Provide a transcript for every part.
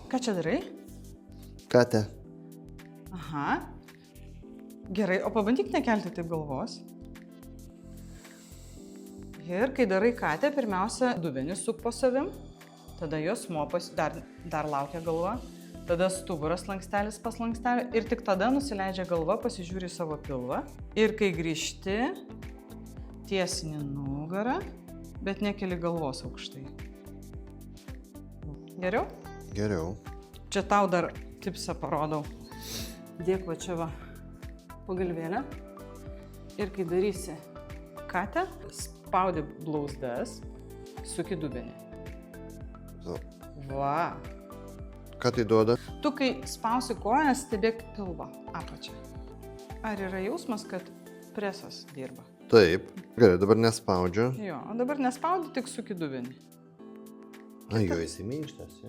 Ką čia darai? Katė. Aha. Gerai, o pabandyk nekelti taip galvos. Ir kai darai katę, pirmiausia, dubenį suk po savim, tada jos mopas, dar laukia galva, tada stuburas lankstelis pas lankstelį ir tik tada nusileidžia galva, pasižiūri savo pilvą. Ir kai grįžti, tiesini nugarą, bet nekeli galvos aukštai. Geriau? Geriau. Čia tau dar tipsą parodau. Dėk va čia va pagalvėlę. Ir kai darysi katę, spaudi blauzdas, suki dubenį. Va. Ką tai duoda? Tu, kai spausi koją, stebėk pilvą apačią. Ar yra jausmas, kad presas dirba? Taip. Gerai, dabar nespaudžiu. Jo, o dabar nespaudi, tik suki dubenį. Ai, jo, jisai minkštas.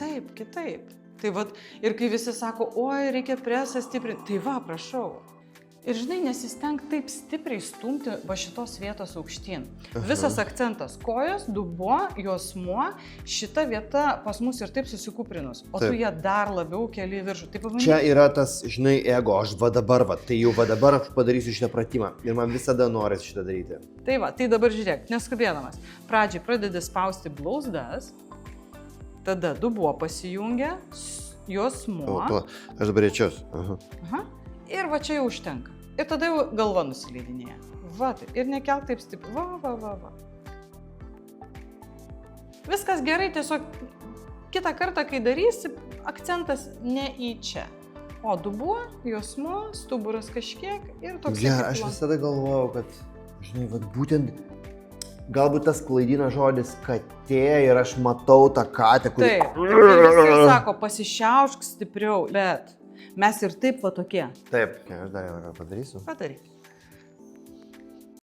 Taip, kitaip. Tai vat, ir kai visi sako, oi, reikia presą stiprinti, tai va, prašau. Ir žinai, nesistenk taip stipriai stumti va šitos vietos aukštyn. Visas akcentas - kojos, dubuo, juosmuo, šita vieta pas mus ir taip susikūprinus, o tu ją dar labiau keli į viršų. Tai pabandyk. Čia yra tas, žinai, ego, aš va dabar, tai jau va dabar aš padarysiu šitą pratimą ir man visada norisi šitą daryti. Tai va, tai dabar žiūrėk, neskubėdamas. Pradžiai pradedi spausti blauzdas, tada dubuo pasijungia, juosmuo. Aš dabar rečios. Aha. Ir va čia jau užtenka. Ir tada jau galva nusileidinėja. Va taip. Ir nekelk taip stipriai. Va. Viskas gerai, tiesiog kitą kartą, kai darysi, akcentas ne į čia. O dubuo, juosmuo, stuburas kažkiek ir toks... Gerai, aš visada galvojau, kad, žinai, vat būtent galbūt tas klaidina žodis katė ir aš matau tą katę, kuri... Taip. Ir visi sako, pasišiaušk stipriau, bet mes ir taip va tokie. Taip, aš dar vieną ką padarysiu. Padaryk.